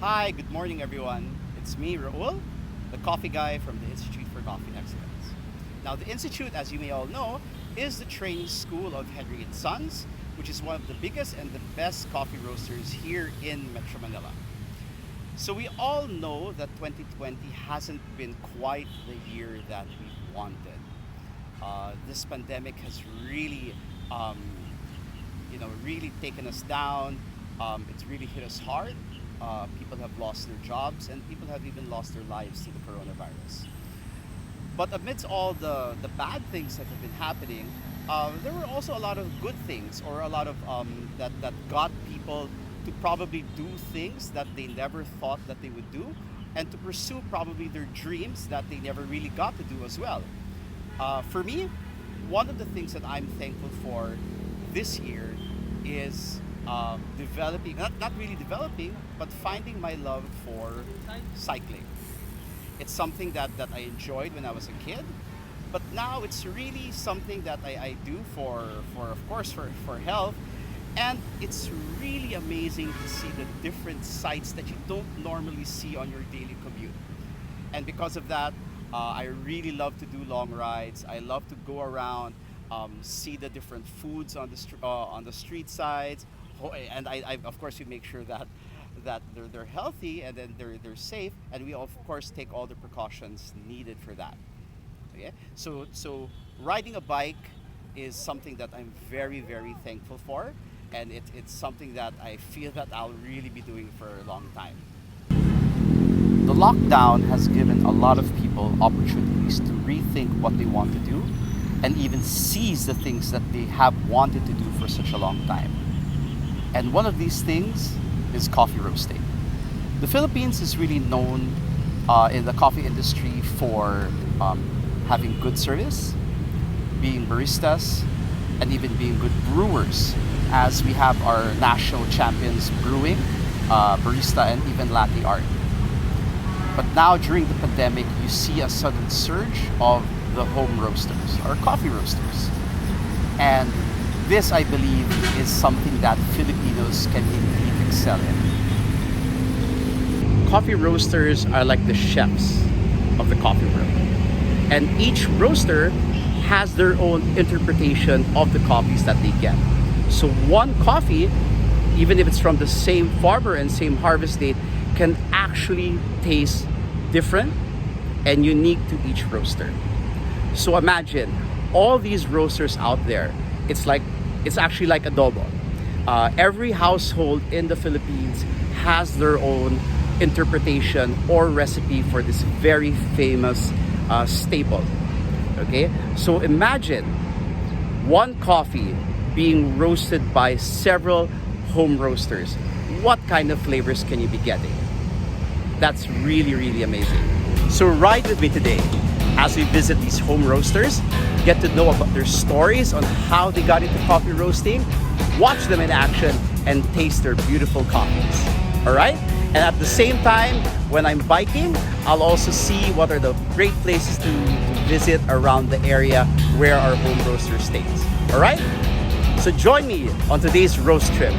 Hi, good morning everyone. It's me, Raul, the coffee guy from the Institute for Coffee Excellence. Now, the Institute, as you may all know, is the training school of Henry and Sons, which is one of the biggest and the best coffee roasters here in Metro Manila. So we all know that 2020 hasn't been quite the year that we wanted. This pandemic has really, um, really taken us down. It's really hit us hard. People have lost their jobs and people have even lost their lives to the coronavirus. But amidst all the bad things that have been happening, there were also a lot of good things, or a lot of that got people to probably do things that they never thought that they would do, and to pursue probably their dreams that they never really got to do as well. For me, one of the things that I'm thankful for this year is developing, not really developing, but finding my love for cycling. It's something that I enjoyed when I was a kid, but now it's really something that I do for of course, for health. And it's really amazing to see the different sights that you don't normally see on your daily commute. And because of that, I really love to do long rides. I love to go around, see the different foods on the street sides. And I of course we make sure that they're healthy, and then they're safe, and we of course take all the precautions needed for that. Okay, so riding a bike is something that I'm very thankful for, and it's something that I feel that I'll really be doing for a long time. The lockdown has given a lot of people opportunities to rethink what they want to do, and even seize the things that they have wanted to do for such a long time. And one of these things is coffee roasting. The Philippines is really known in the coffee industry for having good service, being baristas, and even being good brewers, as we have our national champions brewing, barista, and even latte art. But now during the pandemic, you see a sudden surge of the home roasters, or coffee roasters. And this, I believe, is something that Filipinos can indeed excel in. Coffee roasters are like the chefs of the coffee room. And each roaster has their own interpretation of the coffees that they get. So one coffee, even if it's from the same farmer and same harvest date, can actually taste different and unique to each roaster. So imagine all these roasters out there. It's actually like adobo. Every household in the Philippines has their own interpretation or recipe for this very famous staple. Okay, so imagine one coffee being roasted by several home roasters. What kind of flavors can you be getting? That's really amazing. So ride with me today as we visit these home roasters, get to know about their stories on how they got into coffee roasting, watch them in action, and taste their beautiful coffees. All right? And at the same time, when I'm biking, I'll also see what are the great places to visit around the area where our home roaster stays. All right? So join me on today's roast trip.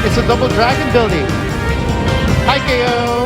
It's a double dragon building. Hi, KO.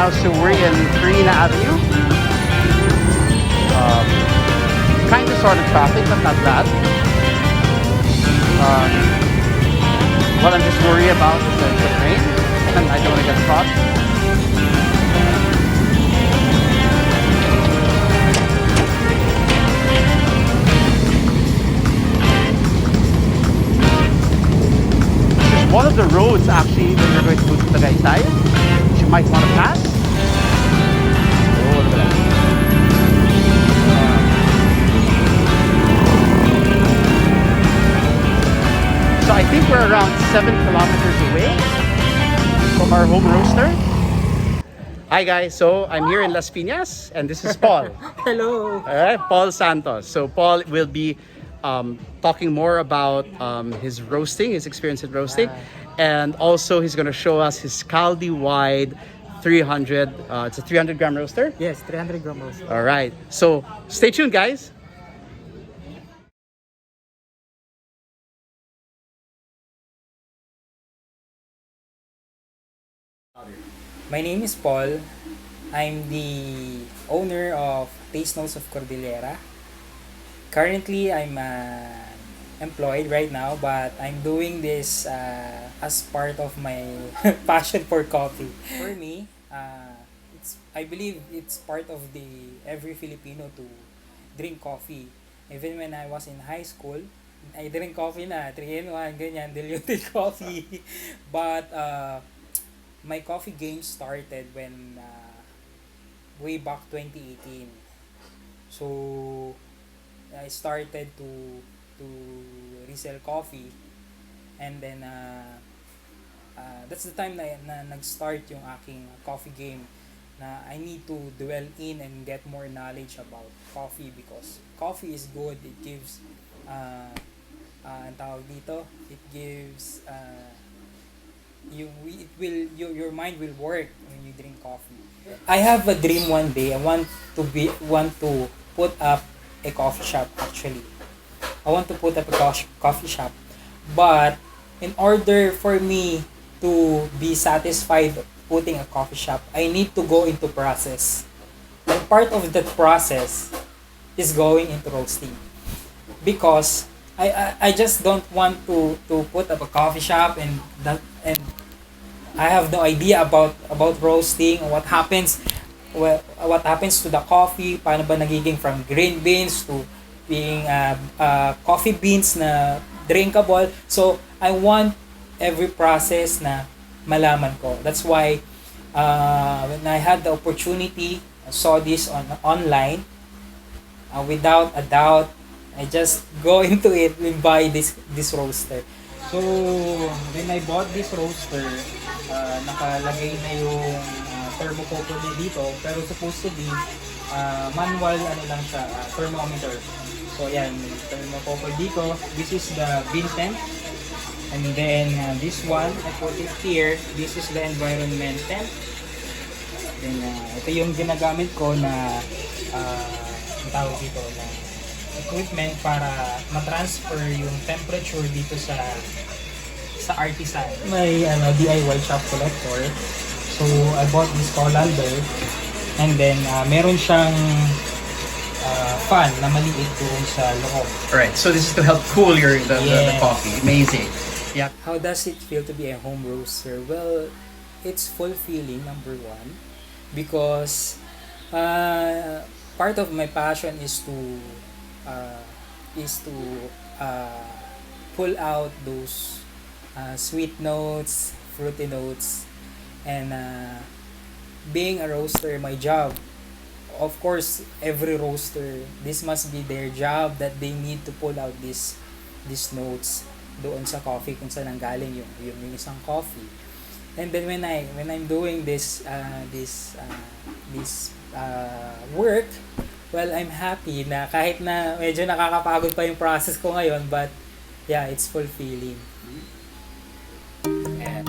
now, so we're in Farina Avenue. Kind of sort of traffic, but not bad. What I'm just worried about is the rain, and I don't want to get caught. This is one of the roads actually when you're going to go to Tagaytay, which you might want to pass. Oh, look at that. So I think we're around 7 kilometers away from our home roaster. Hi guys, so I'm here in Las Pinas and this is Paul. Hello. All right, Paul Santos. So Paul will be talking more about his roasting, his experience in roasting, and also he's going to show us his Kaldi Wide 300. It's a 300 gram roaster. Yes, 300 gram roaster. All right, so stay tuned, guys. My name is Paul. I'm the owner of Taste Notes of Cordillera. Currently, I'm employed right now, but I'm doing this as part of my passion for coffee. For me, I believe it's part of the every Filipino to drink coffee. Even when I was in high school, I drink coffee na, 3-in-1, ganyan, diluted coffee. But my coffee game started when way back 2018. So I started to resell coffee, and then that's the time na nag-start yung aking coffee game, na I need to dwell in and get more knowledge about coffee, because coffee is good. It gives ang tawag dito, it gives your mind will work when you drink coffee. I have a dream one day. I want to put up a coffee shop. Actually, I want to put up a coffee shop, but in order for me to be satisfied putting a coffee shop, I need to go into process. And part of that process is going into roasting, because I just don't want to put up a coffee shop and I have no idea about roasting, what happens to the coffee, paano ba nagiging from green beans to being coffee beans na drinkable. So I want every process na malaman ko. That's why when I had the opportunity, I saw this online, without a doubt, I just go into it and buy this roaster. So, when I bought this roaster, nakalagay na yung thermocouple niya dito, pero supposed to be manual lang siya, thermometer. So, yan, thermocouple dito. This is the bin temp. And then, this one, I put it here. This is the environment temp. Then, ito yung ginagamit ko na tawag dito na equipment para ma-transfer yung temperature dito sa artisan. May DIY shop collector. So I bought this colander, and then meron siyang fan na maliit doon sa loob. Alright, so this is to help cool the coffee. Amazing. Yeah. How does it feel to be a home roaster? Well, it's fulfilling, number one, because part of my passion is to pull out those sweet notes, fruity notes, and being a roaster, my job. Of course, every roaster, this must be their job, that they need to pull out these notes doon sa coffee kung saan nanggaling yung isang coffee. And then when I'm doing this work, well, I'm happy na kahit na medyo nakakapagod pa yung process ko ngayon, but yeah, it's fulfilling. And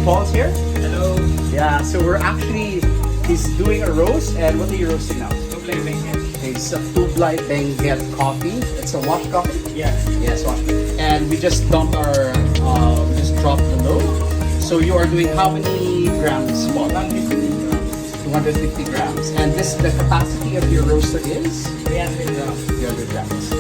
Paul's here. Hello. Yeah, so he's doing a roast, and what are you roasting now? Tublay Benguet. It's a Tublay Benguet coffee. It's a wash coffee? Yeah. Yes, wash. And we just just dropped the load. So you are doing how many grams, Paul? 250 grams. And the capacity of your roaster is? 300 grams. 300 grams.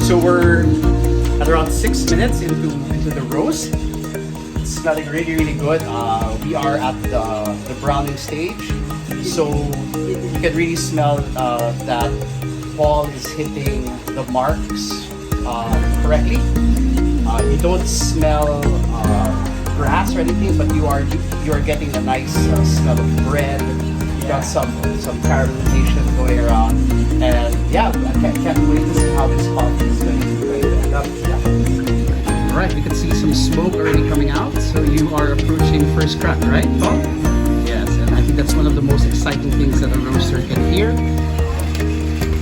So we're at around 6 minutes into the roast. It's smelling really, really good. We are at the browning stage. So you can really smell that Paul is hitting the marks correctly. You don't smell grass or anything, but you are getting a nice smell of bread. You got some caramelization going around, and yeah, I can't wait to see how this coffee is going to end up. Yeah. All right, we can see some smoke already coming out. So you are approaching first crack, right, Paul? Yes, and I think that's one of the most exciting things that a roaster can hear.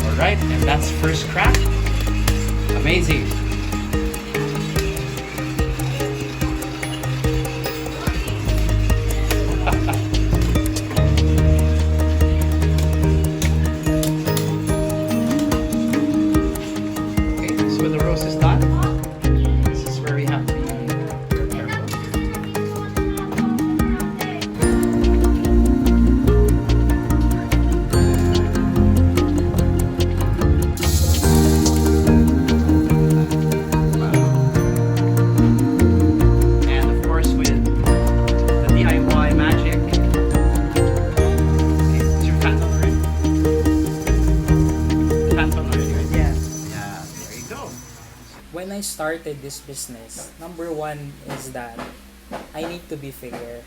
All right, and that's first crack. Amazing. Okay, so when the roast is done, this is where we have to be very careful. And of course with the DIY magic. Okay, is your fan on already? Fan on already, right? Yeah. Yeah, there you go. When I started this business, number one is that I need to be fair.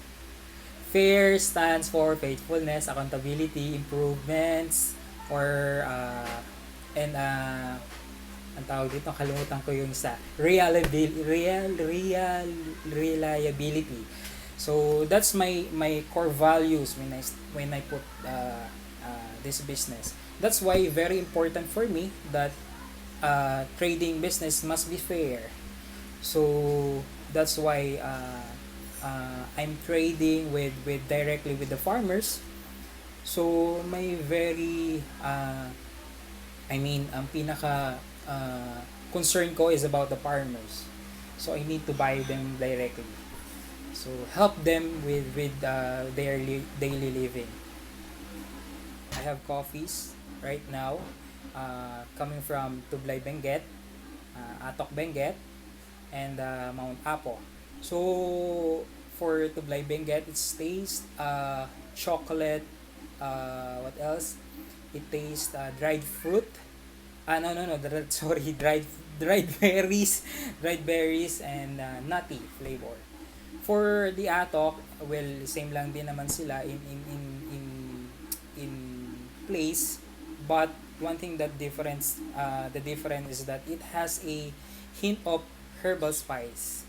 Fair stands for faithfulness, accountability, improvements, or ang tawag dito, kalimutan ko yung isa, reliability. So that's my core values when I put this business. That's why very important for me that trading business must be fair. So that's why I'm trading with directly with the farmers. So may very ang pinaka concern ko is about the farmers. So I need to buy them directly. So help them with their daily living. I have coffees right now coming from Tublay Benguet, Atok Benguet, and Mount Apo. So for Tublay Benguet, it tastes chocolate. What else? It tastes dried fruit. Sorry, dried berries and nutty flavor. For the Atok, well, same lang din naman sila in place, but one thing that the difference is that it has a hint of herbal spice.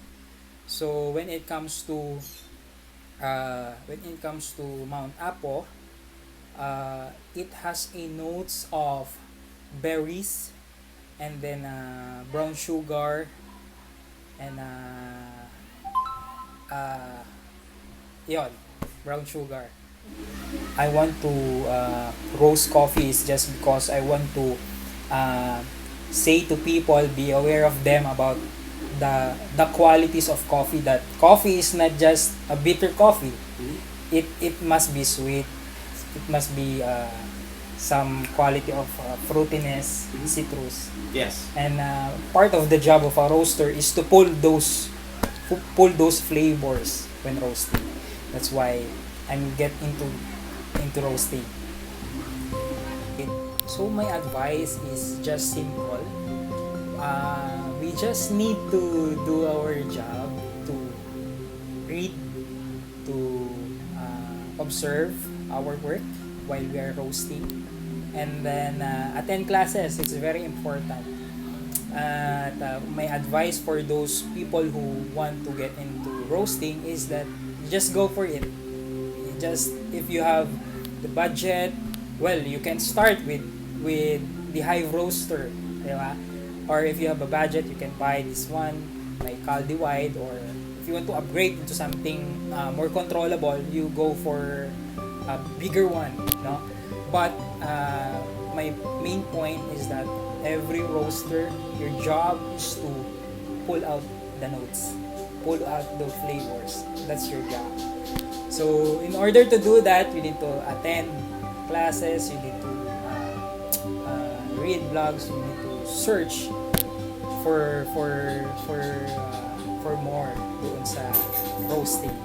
So when it comes to Mount Apo, it has a notes of berries, and then brown sugar, and brown sugar. I want to roast coffees just because I want to say to people, be aware of them about the qualities of coffee, that coffee is not just a bitter coffee. It must be sweet. It must be some quality of fruitiness, citrus. Yes. And part of the job of a roaster is to pull those flavors when roasting. That's why I'm get into roasting. So my advice is just simple. We just need to do our job, to read, to observe our work while we are roasting, and then attend classes. It's very important. My advice for those people who want to get into roasting is that just go for it. just if you have the budget, well, you can start with the high roaster, di ba? Or if you have a budget, you can buy this one like Kaldi Wide, or if you want to upgrade into something more controllable, you go for a bigger one, no? But my main point is that every roaster, your job is to pull out the notes, pull out the flavors. That's your job. So in order to do that, you need to attend classes, you need to read blogs, you need to search for more doon sa roasting.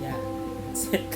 Yeah, that's it.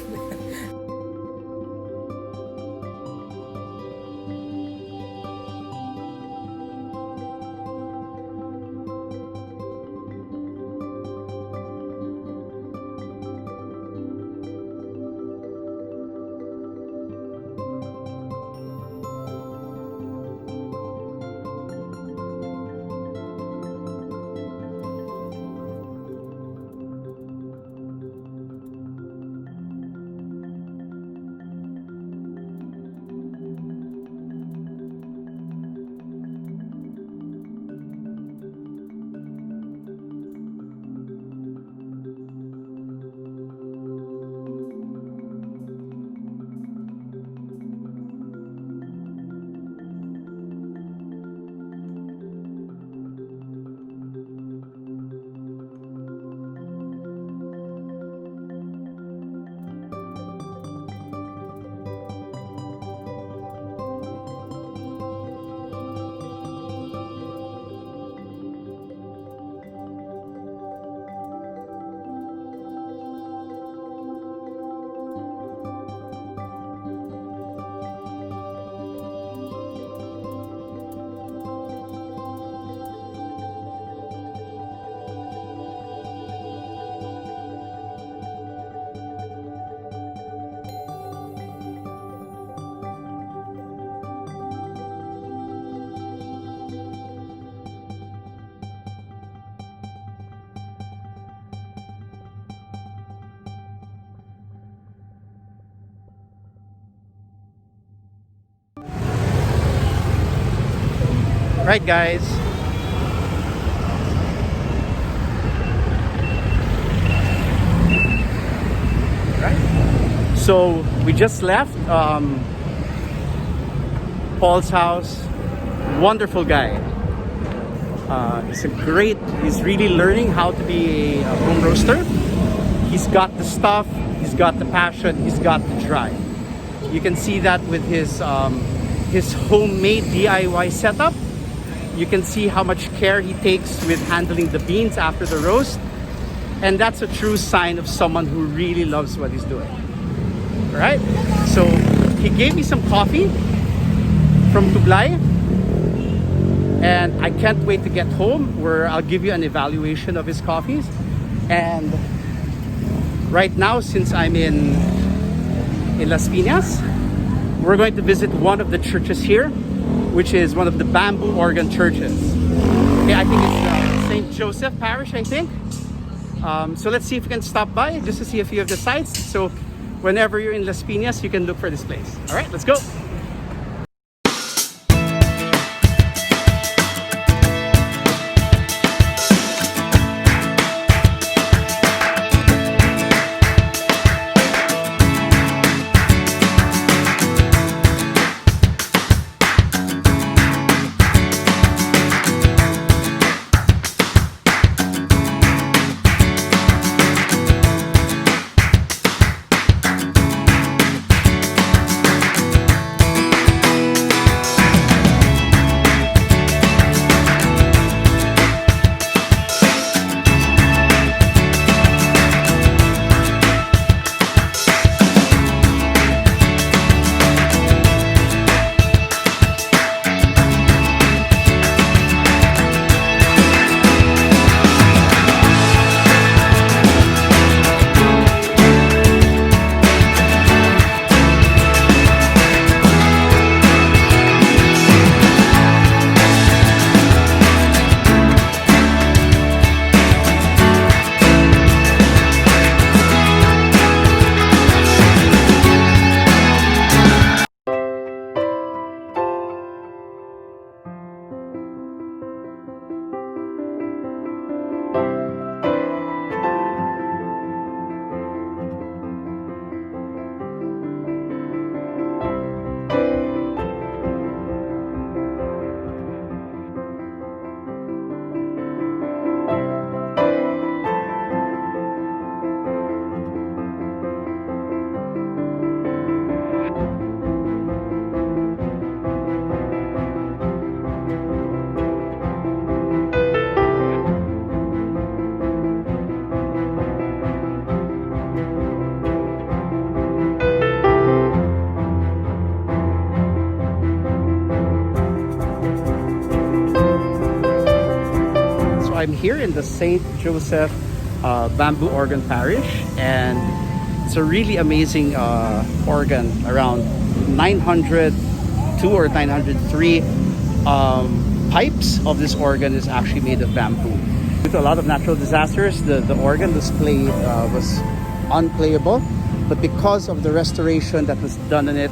Right, guys. Right. So we just left Paul's house. Wonderful guy. He's really learning how to be a home roaster. He's got the stuff, he's got the passion, he's got the drive. You can see that with his homemade DIY setup. You can see how much care he takes with handling the beans after the roast. And that's a true sign of someone who really loves what he's doing. All right? So he gave me some coffee from Tublay. And I can't wait to get home where I'll give you an evaluation of his coffees. And right now, since I'm in Las Pinas, we're going to visit one of the churches here, which is one of the bamboo organ churches. Okay, I think it's Saint Joseph Parish, I think. So let's see if we can stop by just to see a few of the sites. So whenever you're in Las Pinas, you can look for this place. All right, let's go. I'm here in the Saint Joseph Bamboo Organ Parish, and it's a really amazing organ. Around 902 or 903 pipes of this organ is actually made of bamboo. Due to a lot of natural disasters, the organ display was unplayable, but because of the restoration that was done on it,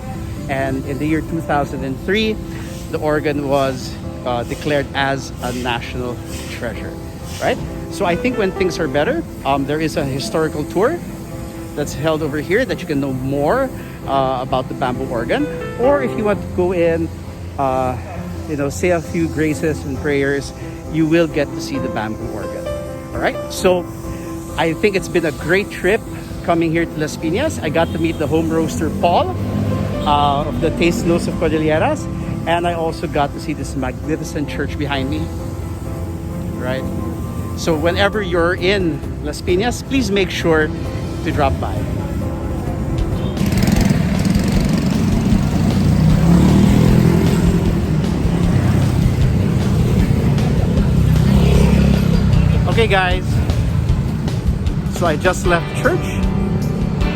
and in the year 2003, the organ was declared as a national treasure, right? So I think when things are better, there is a historical tour that's held over here that you can know more about the bamboo organ. Or if you want to go in, say a few graces and prayers, you will get to see the bamboo organ. All right. So I think it's been a great trip coming here to Las Pinas. I got to meet the home roaster Paul of the Taste Notes of Cordillera, and I also got to see this magnificent church behind me. Right. So whenever you're in Las Pinas, please make sure to drop by. Okay guys, so I just left church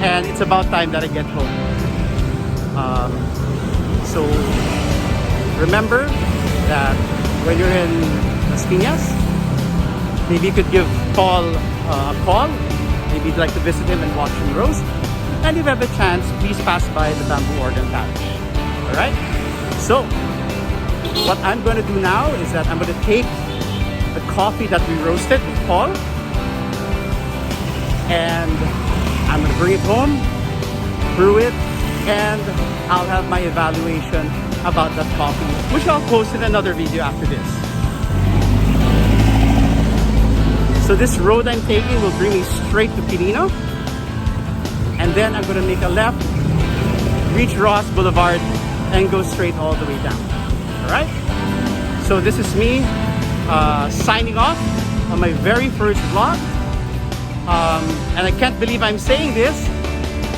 and it's about time that I get home. So remember that when you're in Las Pinas, maybe you could give Paul a call. Maybe you'd like to visit him and watch him roast. And if you have a chance, please pass by the Bamboo Organ Parish. Alright? So, what I'm going to do now is that I'm going to take the coffee that we roasted with Paul, and I'm going to bring it home, brew it, and I'll have my evaluation about that coffee, which I'll post in another video after this. So this road I'm taking will bring me straight to Quirino, and then I'm going to make a left, reach Ross Boulevard, and go straight all the way down. Alright? So this is me signing off on my very first vlog. And I can't believe I'm saying this.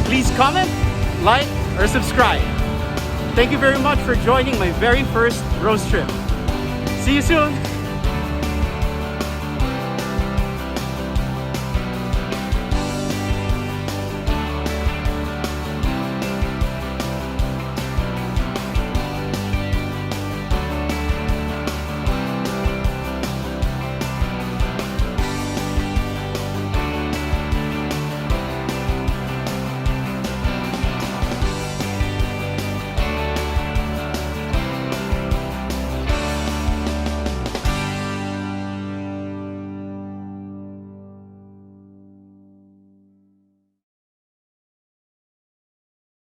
Please comment, like, or subscribe. Thank you very much for joining my very first roast trip. See you soon!